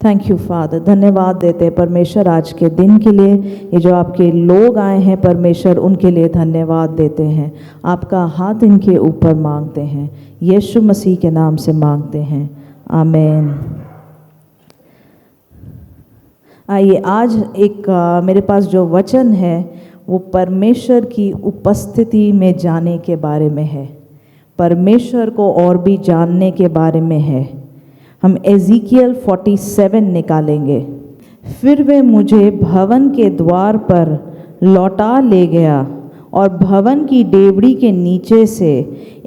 Thank you father. धन्यवाद देते हैं परमेश्वर आज के दिन के लिए। ये जो आपके लोग आए हैं परमेश्वर, उनके लिए धन्यवाद देते हैं। आपका हाथ इनके ऊपर मांगते हैं, यीशु मसीह के नाम से मांगते हैं, आमीन। आइए, आज एक मेरे पास जो वचन है वो परमेश्वर की उपस्थिति में जाने के बारे में है, परमेश्वर को और भी जानने के बारे में है। हम एज़ेकियल 47 निकालेंगे। फिर वे मुझे भवन के द्वार पर लौटा ले गया और भवन की डेवढ़ी के नीचे से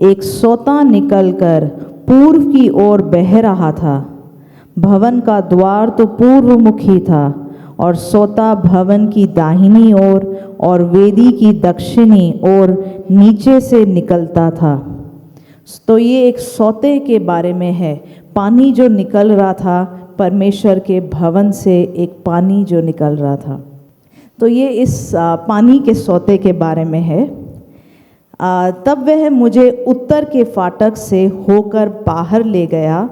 एक सोता निकलकर पूर्व की ओर बह रहा था। भवन का द्वार तो पूर्वमुखी था और सोता भवन की दाहिनी ओर और वेदी की दक्षिणी ओर नीचे से निकलता था। तो ये एक सोते के बारे में है, पानी जो निकल रहा था परमेश्वर के भवन से, एक पानी जो निकल रहा था। तो ये इस पानी के सोते के बारे में है। तब वह मुझे उत्तर के फाटक से होकर बाहर ले गया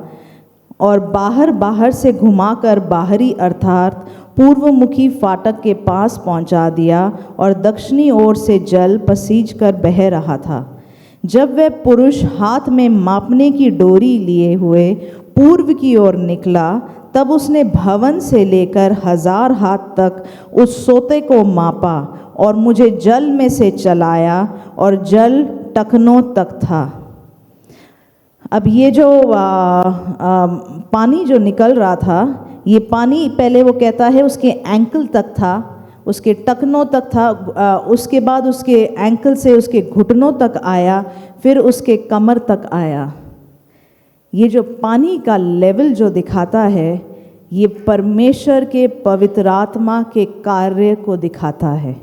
और बाहर से घुमाकर बाहरी अर्थात पूर्वमुखी फाटक के पास पहुंचा दिया और दक्षिणी ओर से जल पसीज कर बह रहा था। जब वह पुरुष हाथ में मापने की डोरी लिए हुए पूर्व की ओर निकला, तब उसने भवन से लेकर 1000 हाथ तक उस सोते को मापा और मुझे जल में से चलाया और जल टखनों तक था। अब ये जो पानी जो निकल रहा था, ये पानी पहले वो कहता है उसके एंकल तक था, उसके टखनों तक था, उसके बाद उसके एंकल से उसके घुटनों तक आया, फिर उसके कमर तक आया। ये जो पानी का लेवल जो दिखाता है, ये परमेश्वर के पवित्र आत्मा के कार्य को दिखाता है।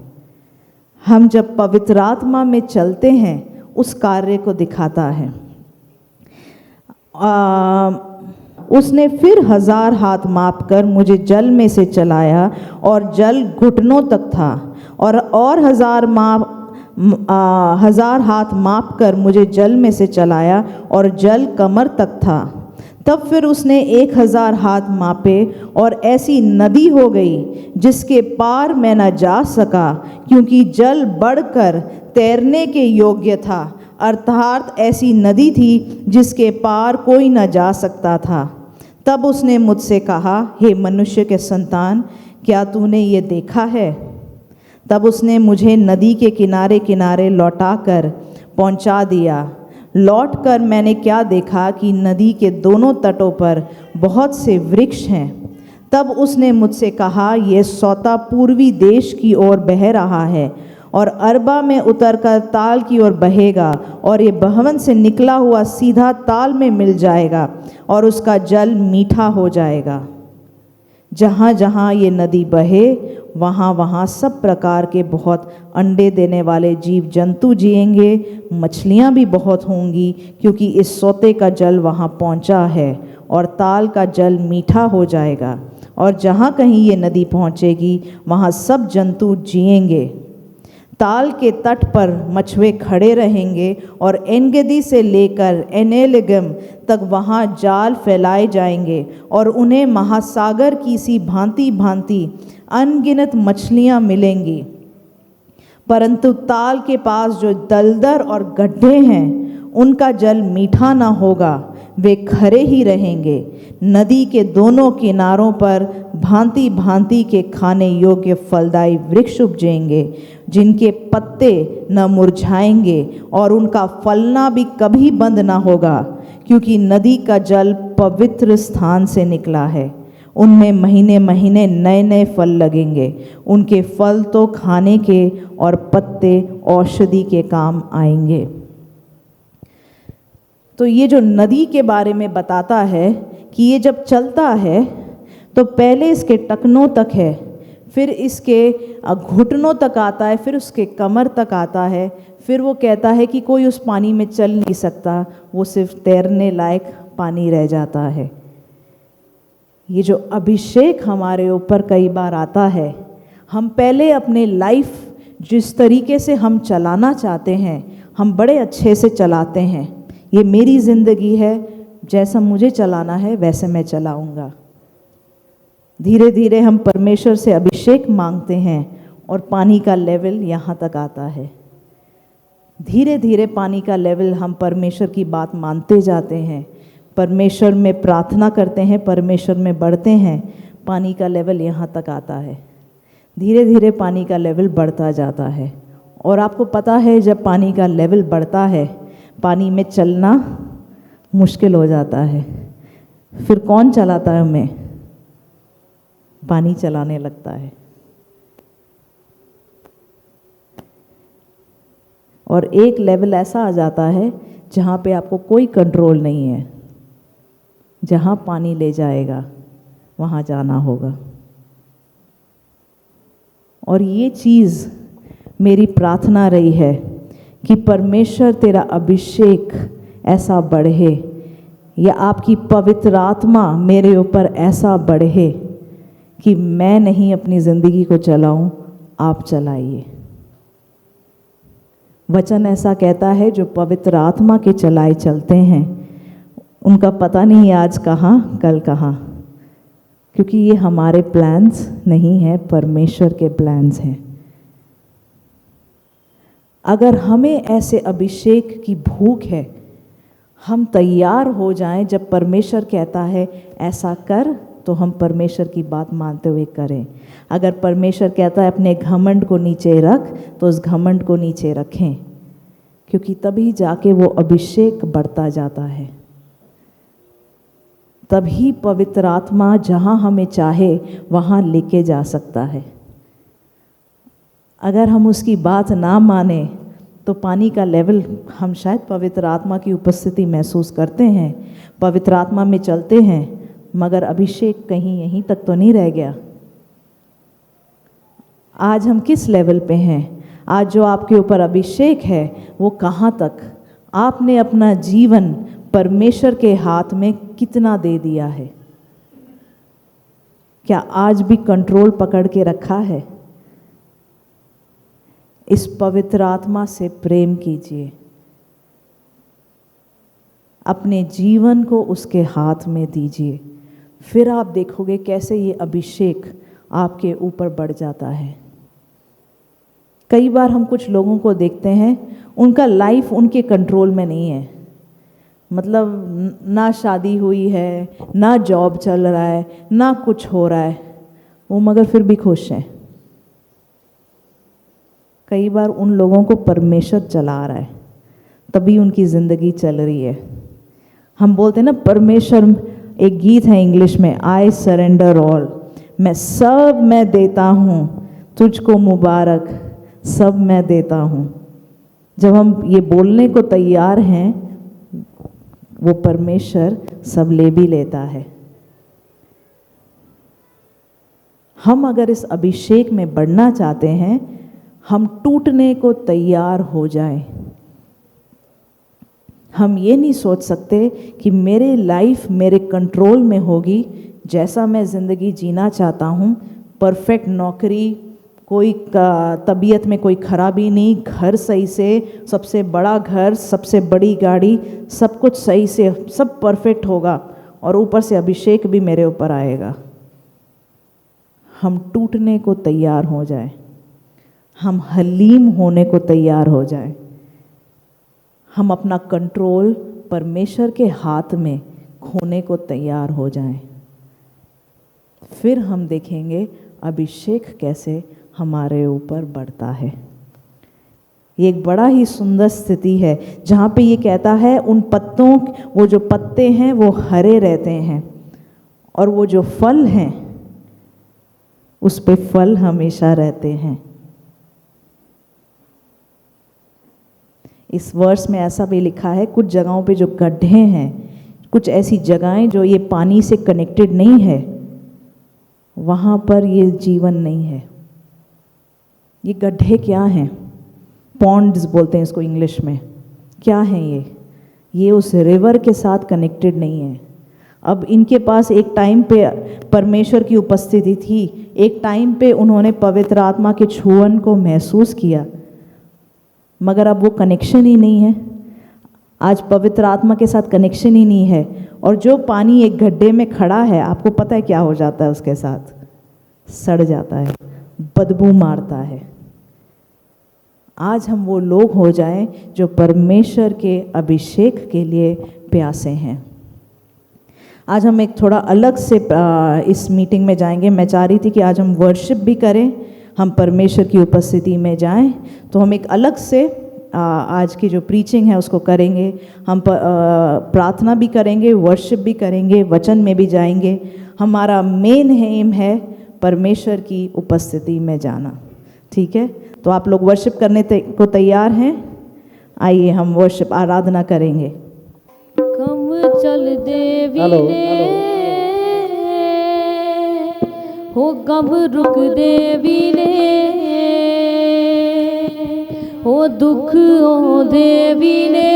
हम जब पवित्र आत्मा में चलते हैं उस कार्य को दिखाता है। उसने फिर 1000 हाथ मापकर मुझे जल में से चलाया और जल घुटनों तक था और 1000 हाथ मापकर मुझे जल में से चलाया और जल कमर तक था। तब फिर उसने 1000 हाथ मापे और ऐसी नदी हो गई जिसके पार मैं न जा सका, क्योंकि जल बढ़कर तैरने के योग्य था, अर्थात ऐसी नदी थी जिसके पार कोई न जा सकता था। तब उसने मुझसे कहा, हे मनुष्य के संतान, क्या तूने ये देखा है? तब उसने मुझे नदी के किनारे किनारे लौटाकर पहुंचा दिया। लौटकर मैंने क्या देखा कि नदी के दोनों तटों पर बहुत से वृक्ष हैं। तब उसने मुझसे कहा, यह सोता पूर्वी देश की ओर बह रहा है और अरबा में उतरकर ताल की ओर बहेगा और ये भवन से निकला हुआ सीधा ताल में मिल जाएगा और उसका जल मीठा हो जाएगा। जहाँ जहाँ ये नदी बहे वहाँ वहाँ सब प्रकार के बहुत अंडे देने वाले जीव जंतु जिएंगे, मछलियाँ भी बहुत होंगी, क्योंकि इस सोते का जल वहाँ पहुँचा है और ताल का जल मीठा हो जाएगा। और जहाँ कहीं ये नदी पहुँचेगी वहाँ सब जंतु जिएंगे। ताल के तट पर मछुए खड़े रहेंगे और एनगदी से लेकर एनेलगम तक वहाँ जाल फैलाए जाएंगे और उन्हें महासागर की सी भांति भांति अनगिनत मछलियाँ मिलेंगी। परंतु ताल के पास जो दलदल और गड्ढे हैं उनका जल मीठा ना होगा, वे खरे ही रहेंगे। नदी के दोनों किनारों पर भांति भांति के खाने योग्य फलदायी वृक्ष उपजेंगे, जिनके पत्ते न मुरझाएंगे और उनका फलना भी कभी बंद ना होगा, क्योंकि नदी का जल पवित्र स्थान से निकला है। उनमें महीने महीने नए नए फल लगेंगे। उनके फल तो खाने के और पत्ते औषधि के काम आएंगे। तो ये जो नदी के बारे में बताता है कि ये जब चलता है तो पहले इसके टखनों तक है, फिर इसके घुटनों तक आता है, फिर उसके कमर तक आता है। फिर वो कहता है कि कोई उस पानी में चल नहीं सकता, वो सिर्फ तैरने लायक पानी रह जाता है। ये जो अभिषेक हमारे ऊपर कई बार आता है, हम पहले अपने लाइफ जिस तरीके से हम चलाना चाहते हैं हम बड़े अच्छे से चलाते हैं। ये मेरी ज़िंदगी है, जैसा मुझे चलाना है वैसे मैं चलाऊँगा। धीरे धीरे हम परमेश्वर से अभिषेक मांगते हैं और पानी का लेवल यहाँ तक आता है। धीरे धीरे पानी का लेवल हम परमेश्वर की बात मानते जाते हैं, परमेश्वर में प्रार्थना करते हैं, परमेश्वर में बढ़ते हैं, पानी का लेवल यहाँ तक आता है। धीरे धीरे पानी का लेवल बढ़ता जाता है। और आपको पता है जब पानी का लेवल बढ़ता है, पानी में चलना मुश्किल हो जाता है। फिर कौन चलाता है हमें? पानी चलाने लगता है। और एक लेवल ऐसा आ जाता है जहाँ पे आपको कोई कंट्रोल नहीं है। जहाँ पानी ले जाएगा वहाँ जाना होगा। और ये चीज़ मेरी प्रार्थना रही है कि परमेश्वर तेरा अभिषेक ऐसा बढ़े, या आपकी पवित्र आत्मा मेरे ऊपर ऐसा बढ़े कि मैं नहीं अपनी ज़िंदगी को चलाऊं, आप चलाइए। वचन ऐसा कहता है, जो पवित्र आत्मा के चलाए चलते हैं उनका पता नहीं आज कहाँ कल कहाँ, क्योंकि ये हमारे प्लान्स नहीं है, परमेश्वर के प्लान्स हैं। अगर हमें ऐसे अभिषेक की भूख है, हम तैयार हो जाएं। जब परमेश्वर कहता है ऐसा कर, तो हम परमेश्वर की बात मानते हुए करें। अगर परमेश्वर कहता है अपने घमंड को नीचे रख, तो उस घमंड को नीचे रखें, क्योंकि तभी जाके वो अभिषेक बढ़ता जाता है। तभी पवित्र आत्मा जहाँ हमें चाहे वहाँ लेके जा सकता है। अगर हम उसकी बात ना माने तो पानी का लेवल, हम शायद पवित्र आत्मा की उपस्थिति महसूस करते हैं, पवित्र आत्मा में चलते हैं, मगर अभिषेक कहीं यहीं तक तो नहीं रह गया। आज हम किस लेवल पे हैं? आज जो आपके ऊपर अभिषेक है वो कहाँ तक? आपने अपना जीवन परमेश्वर के हाथ में कितना दे दिया है? क्या आज भी कंट्रोल पकड़ के रखा है? इस पवित्र आत्मा से प्रेम कीजिए, अपने जीवन को उसके हाथ में दीजिए। फिर आप देखोगे कैसे ये अभिषेक आपके ऊपर बढ़ जाता है। कई बार हम कुछ लोगों को देखते हैं, उनका लाइफ उनके कंट्रोल में नहीं है। मतलब ना शादी हुई है, ना जॉब चल रहा है, ना कुछ हो रहा है, वो मगर फिर भी खुश हैं। कई बार उन लोगों को परमेश्वर चला रहा है, तभी उनकी ज़िंदगी चल रही है। हम बोलते हैं ना परमेश्वर, एक गीत है इंग्लिश में, आई सरेंडर ऑल, मैं सब मैं देता हूँ, तुझको मुबारक, सब मैं देता हूँ। जब हम ये बोलने को तैयार हैं, वो परमेश्वर सब ले भी लेता है। हम अगर इस अभिषेक में बढ़ना चाहते हैं, हम टूटने को तैयार हो जाएं। हम ये नहीं सोच सकते कि मेरे लाइफ मेरे कंट्रोल में होगी, जैसा मैं ज़िंदगी जीना चाहता हूँ, परफेक्ट नौकरी, कोई तबीयत में कोई खराबी नहीं, घर सही से, सबसे बड़ा घर, सबसे बड़ी गाड़ी, सब कुछ सही से, सब परफेक्ट होगा और ऊपर से अभिषेक भी मेरे ऊपर आएगा। हम टूटने को तैयार हो जाए, हम हलीम होने को तैयार हो जाए, हम अपना कंट्रोल परमेश्वर के हाथ में खोने को तैयार हो जाएं। फिर हम देखेंगे अभिषेक कैसे हमारे ऊपर बढ़ता है। ये एक बड़ा ही सुंदर स्थिति है जहाँ पे ये कहता है उन पत्तों, वो जो पत्ते हैं वो हरे रहते हैं और वो जो फल हैं उस पे फल हमेशा रहते हैं। इस वर्स में ऐसा भी लिखा है, कुछ जगहों पे जो गड्ढे हैं, कुछ ऐसी जगहें जो ये पानी से कनेक्टेड नहीं है, वहाँ पर ये जीवन नहीं है। ये गड्ढे क्या हैं? पॉन्ड्स बोलते हैं इसको इंग्लिश में। क्या हैं ये उस रिवर के साथ कनेक्टेड नहीं है। अब इनके पास एक टाइम पे परमेश्वर की उपस्थिति थी, एक टाइम पे उन्होंने पवित्र आत्मा के छुअन को महसूस किया, मगर अब वो कनेक्शन ही नहीं है। आज पवित्र आत्मा के साथ कनेक्शन ही नहीं है, और जो पानी एक गड्ढे में खड़ा है, आपको पता है क्या हो जाता है उसके साथ? सड़ जाता है, बदबू मारता है। आज हम वो लोग हो जाएं जो परमेश्वर के अभिषेक के लिए प्यासे हैं। आज हम एक थोड़ा अलग से इस मीटिंग में जाएंगे। मैं चाह रही थी कि आज हम वर्शिप भी करें, हम परमेश्वर की उपस्थिति में जाएं, तो हम एक अलग से आज की जो प्रीचिंग है उसको करेंगे। हम प्रार्थना भी करेंगे, वर्शिप भी करेंगे, वचन में भी जाएंगे। हमारा मेन एम है परमेश्वर की उपस्थिति में जाना। ठीक है, तो आप लोग वर्शिप करने को तैयार हैं? आइए हम वर्शिप आराधना करेंगे। कम चल देवी ने हो, गम रुक देवी ने हो, दुख हो देवी ने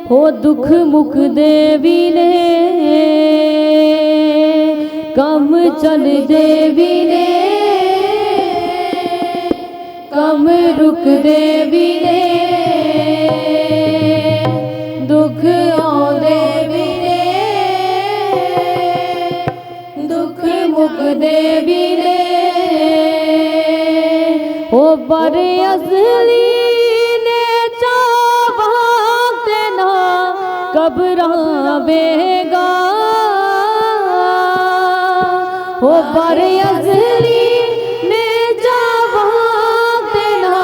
हो, दुख मुख देवी ने कम चल देवी ने, कम रुक देवी ने, दुख ओ देवी ने, दुख मुख देवी ने ओ, पर असली ने चाहते ना घबरावेगा ओ, पर असली ने चाहते ना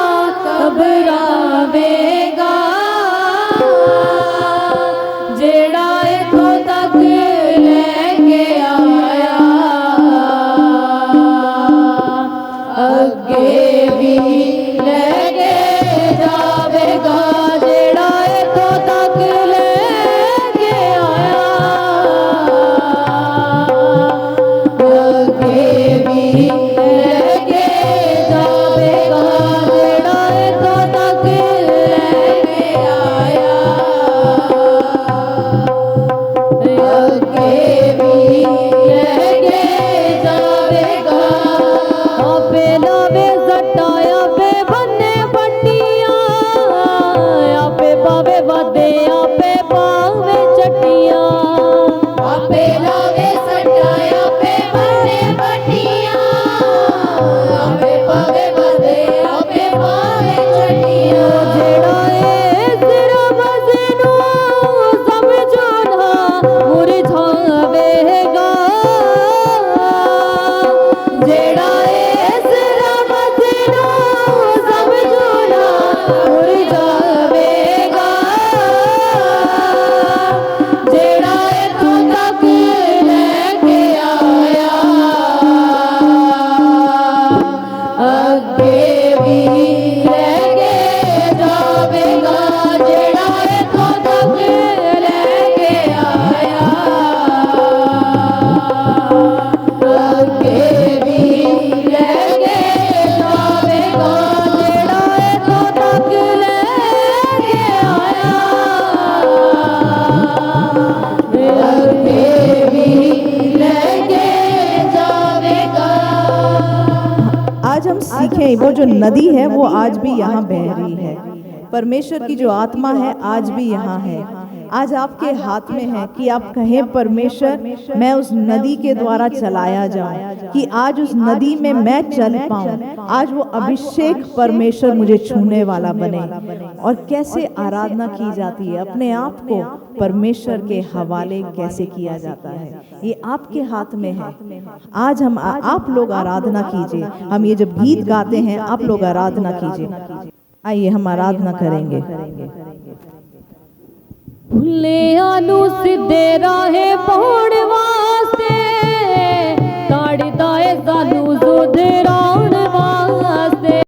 घबरावेगा। जेड़ा इथों तक लेके आया अगे भी लेके जावेगा। जेड़ा इथों तक लेके आया अगे भी लेके जावेगा। जेड़ा इथों तक लेके आया अगे भी लेके जावेगा। आपे लावे जट्टा, आपे बन्ने पट्टियां, आपे पावे वादे, आपे पावे चट्टियां। आपे लावे जट्टा, आपे बन्ने पट्टियां, आपे पावे वादे, आपे पावे चट्टियां। जेड़ा तेरा मजनू समझो ना मुरझावेगा। जेड़ा तेरा मजनू समझो ना मुरझावेगा। जेड़ा इथों तक लेके आया अगे भी लेके जावेगा। जेड़ा इथों तक लेके आया अगे भी लेके जावेगा। जेड़ा इथों तक लेके आया अगे भी लेके जावेगा। आज हम सीखें, वो जो नदी है वो आज भी यहाँ बह रही है। परमेश्वर की जो आत्मा है आज भी यहाँ है। आज आपके हाथ में है कि आप कहें परमेश्वर मैं उस नदी के द्वारा चलाया जाऊं, कि आज उस नदी में मैं चल पाऊं। आज वो अभिषेक परमेश्वर मुझे छूने वाला बने। और कैसे आराधना की जाती है, अपने आप को परमेश्वर के हवाले कैसे किया जाता है, ये आपके हाथ में है। आज हम आप लोग आराधना कीजिए। हम ये जब गीत गाते हैं आप लोग आराधना कीजिए। आइए हम आराधना करेंगे। भुल्ले आनू सीधे राहे पाउण वास्ते